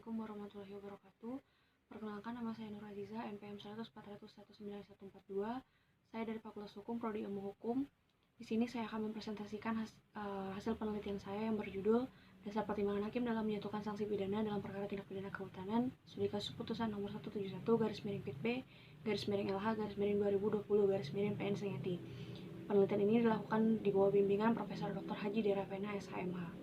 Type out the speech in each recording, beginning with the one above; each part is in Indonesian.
Assalamualaikum warahmatullahi wabarakatuh. Perkenalkan, nama saya Nur Aziza, NPM 100401942. Saya dari Fakultas Hukum, Prodi Ilmu Hukum. Di sini saya akan mempresentasikan hasil penelitian saya yang berjudul Dasar Pertimbangan Hakim dalam menjatuhkan sanksi pidana dalam perkara tindak pidana kehutanan studi kasus putusan nomor 171/Pit-B/LH/2020/PN Penelitian ini dilakukan di bawah bimbingan Profesor Dr. Haji Deravena, SHMH.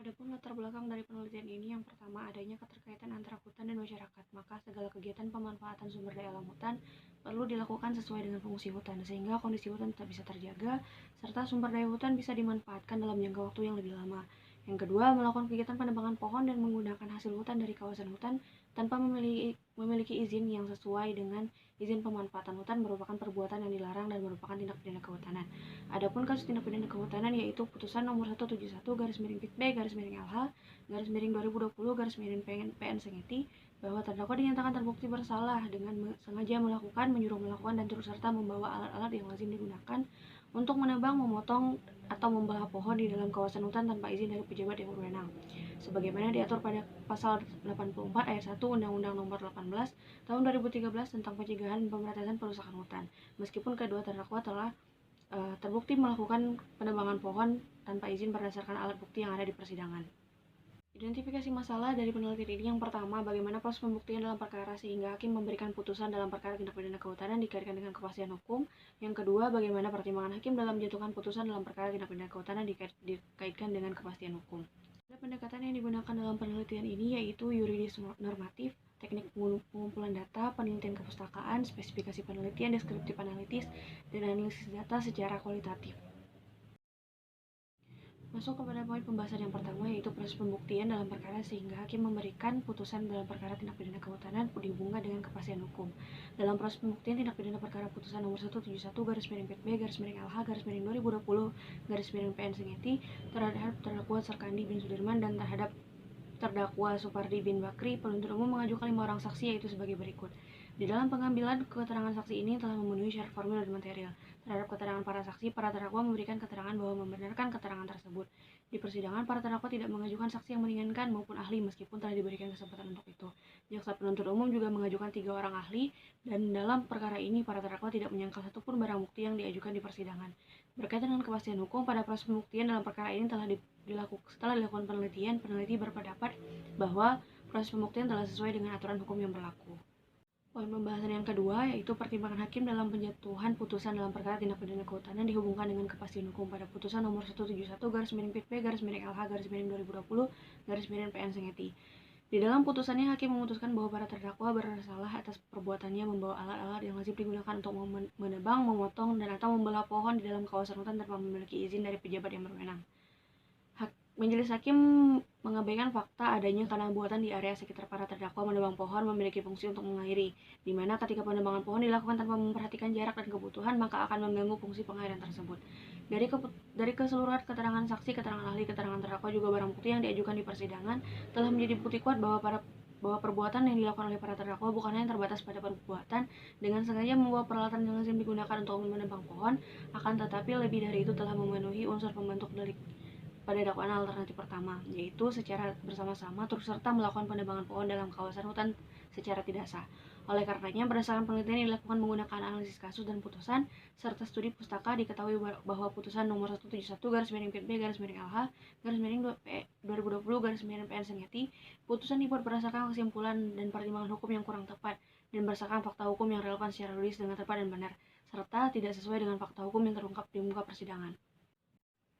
Adapun latar belakang dari penelitian ini, yang pertama adanya keterkaitan antara hutan dan masyarakat, maka segala kegiatan pemanfaatan sumber daya alam hutan perlu dilakukan sesuai dengan fungsi hutan, sehingga kondisi hutan tetap bisa terjaga, serta sumber daya hutan bisa dimanfaatkan dalam jangka waktu yang lebih lama. Yang kedua, melakukan kegiatan penebangan pohon dan menggunakan hasil hutan dari kawasan hutan tanpa memiliki izin yang sesuai dengan izin pemanfaatan hutan merupakan perbuatan yang dilarang dan merupakan tindak pidana kehutanan. Adapun kasus tindak pidana kehutanan yaitu putusan nomor 171/Pit-B/LH/2020/PN bahwa terdakwa dinyatakan terbukti bersalah dengan sengaja melakukan, menyuruh melakukan, dan turut serta membawa alat-alat yang lazim digunakan untuk menebang, memotong, atau membelah pohon di dalam kawasan hutan tanpa izin dari pejabat yang berwenang, sebagaimana diatur pada pasal 84 ayat 1 Undang-Undang Nomor 18 Tahun 2013 tentang pencegahan dan pemberantasan perusakan hutan. Meskipun kedua terdakwa telah terbukti melakukan penebangan pohon tanpa izin berdasarkan alat bukti yang ada di persidangan. Identifikasi masalah dari penelitian ini, yang pertama, bagaimana proses pembuktian dalam perkara sehingga hakim memberikan putusan dalam perkara tindak pidana kehutanan dikaitkan dengan kepastian hukum. Yang kedua, bagaimana pertimbangan hakim dalam menjatuhkan putusan dalam perkara tindak pidana kehutanan dikaitkan dengan kepastian hukum. Pendekatan yang digunakan dalam penelitian ini yaitu yuridis normatif, teknik pengumpulan data, penelitian kepustakaan, spesifikasi penelitian, deskriptif analitis, dan analisis data secara kualitatif. Masuk kepada poin pembahasan yang pertama, yaitu proses pembuktian dalam perkara sehingga hakim memberikan putusan dalam perkara tindak pidana kehutanan dihubungkan dengan kepastian hukum. Dalam proses pembuktian tindak pidana perkara putusan nomor 171/Pit-B/2020/PN terhadap terdakwa Sarkandi bin Sudirman dan terhadap terdakwa Supardi bin Bakri, penuntut umum mengajukan 5 orang saksi, yaitu sebagai berikut. Di dalam pengambilan keterangan saksi ini telah memenuhi syarat formil dan material. Terhadap keterangan para saksi, para terdakwa memberikan keterangan bahwa membenarkan keterangan tersebut. Di persidangan, para terdakwa tidak mengajukan saksi yang meringankan maupun ahli meskipun telah diberikan kesempatan untuk itu. Jaksa penuntut umum juga mengajukan 3 orang ahli, dan dalam perkara ini para terdakwa tidak menyangkal satupun barang bukti yang diajukan di persidangan. Berkaitan dengan kepastian hukum, pada proses pembuktian dalam perkara ini setelah dilakukan penelitian, peneliti berpendapat bahwa proses pembuktian telah sesuai dengan aturan hukum yang berlaku. Poin pembahasan yang kedua yaitu pertimbangan hakim dalam penjatuhan putusan dalam perkara tindak pidana kehutanan dihubungkan dengan kepastian hukum pada putusan nomor 171/Pit-B/LH/2020/PN. Di dalam putusannya, hakim memutuskan bahwa para terdakwa bersalah atas perbuatannya membawa alat-alat yang lazim digunakan untuk menebang, memotong, dan atau membelah pohon di dalam kawasan hutan tanpa memiliki izin dari pejabat yang berwenang. Majelis hakim mengabaikan fakta adanya karena buatan di area sekitar para terdakwa menebang pohon memiliki fungsi untuk mengairi, di mana ketika penebangan pohon dilakukan tanpa memperhatikan jarak dan kebutuhan, maka akan mengganggu fungsi pengairan tersebut. Dari keseluruhan keterangan saksi, keterangan ahli, keterangan terdakwa, juga barang bukti yang diajukan di persidangan telah menjadi bukti kuat bahwa perbuatan yang dilakukan oleh para terdakwa bukan hanya terbatas pada perbuatan dengan sengaja membawa peralatan yang lazim digunakan untuk menebang pohon, akan tetapi lebih dari itu telah memenuhi unsur pembentuk delik pada dakwaan alternatif pertama, yaitu secara bersama-sama turut serta melakukan penebangan pohon dalam kawasan hutan secara tidak sah. Oleh karenanya, berdasarkan penelitian yang dilakukan menggunakan analisis kasus dan putusan serta studi pustaka, diketahui bahwa putusan nomor 171/Pit-B/LH/2020/PN putusan dibuat berdasarkan kesimpulan dan pertimbangan hukum yang kurang tepat dan berdasarkan fakta hukum yang relevan secara logis dengan tepat dan benar, serta tidak sesuai dengan fakta hukum yang terungkap di muka persidangan.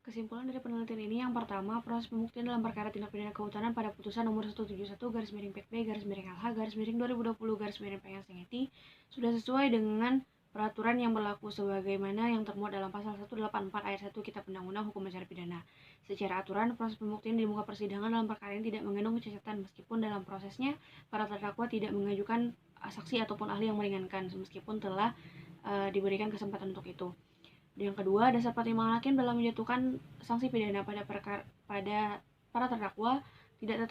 Kesimpulan dari penelitian ini, yang pertama, proses pembuktian dalam perkara tindak pidana kehutanan pada putusan nomor 171/Pit-B/LH/2020/PN sudah sesuai dengan peraturan yang berlaku sebagaimana yang termuat dalam pasal 184 ayat 1 Kitab Undang-Undang Hukum Acara Pidana. Secara aturan, proses pembuktian di muka persidangan dalam perkara ini tidak mengandung kecacatan meskipun dalam prosesnya para terdakwa tidak mengajukan saksi ataupun ahli yang meringankan meskipun telah diberikan kesempatan untuk itu. Yang kedua, dasar pertimbangan hakim dalam menjatuhkan sanksi pidana pada para terdakwa tidak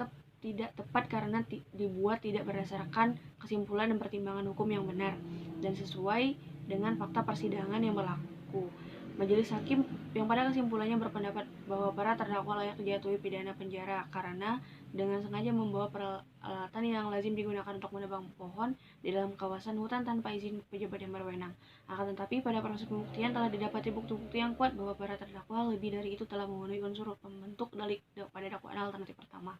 tepat karena dibuat tidak berdasarkan kesimpulan dan pertimbangan hukum yang benar dan sesuai dengan fakta persidangan yang berlaku. Majelis hakim yang pada kesimpulannya berpendapat bahwa para terdakwa layak dijatuhi pidana penjara karena dengan sengaja membawa peralatan yang lazim digunakan untuk menebang pohon di dalam kawasan hutan tanpa izin pejabat yang berwenang. Akan tetapi, pada proses pembuktian telah didapati bukti-bukti yang kuat bahwa para terdakwa lebih dari itu telah memenuhi unsur pembentuk delik pada dakwaan alternatif pertama,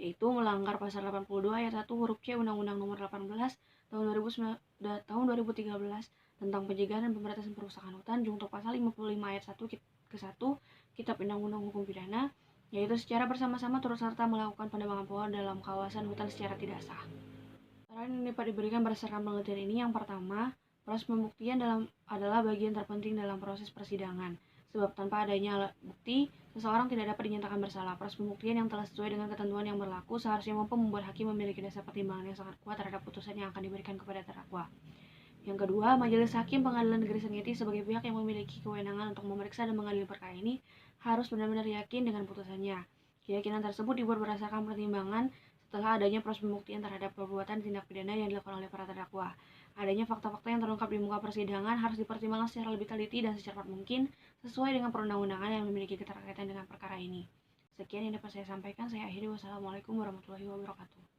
yaitu melanggar pasal 82 ayat 1 huruf C Undang-Undang Nomor 18 tahun 2013 tentang pencegahan dan pemberantasan perusakan hutan, junto pasal 55 ayat 1 ke 1 Kitab Undang-Undang Hukum Pidana, yaitu secara bersama-sama turut serta melakukan penebangan pohon dalam kawasan hutan secara tidak sah. Saran yang dapat diberikan berdasarkan penelitian ini, yang pertama, proses pembuktian adalah bagian terpenting dalam proses persidangan. Sebab tanpa adanya alat bukti, seseorang tidak dapat dinyatakan bersalah. Proses pembuktian yang telah sesuai dengan ketentuan yang berlaku seharusnya mampu membuat hakim memiliki dasar pertimbangan yang sangat kuat terhadap putusan yang akan diberikan kepada terdakwa. Yang kedua, majelis hakim Pengadilan Negeri Sengketi sebagai pihak yang memiliki kewenangan untuk memeriksa dan mengadili perkara ini harus benar-benar yakin dengan putusannya. Keyakinan tersebut dibuat berdasarkan pertimbangan setelah adanya proses pembuktian terhadap perbuatan tindak pidana yang dilakukan oleh para terdakwa. Adanya fakta-fakta yang terungkap di muka persidangan harus dipertimbangkan secara lebih teliti dan secepat mungkin sesuai dengan perundang-undangan yang memiliki keterkaitan dengan perkara ini. Sekian yang dapat saya sampaikan. Saya akhiri. Wassalamualaikum warahmatullahi wabarakatuh.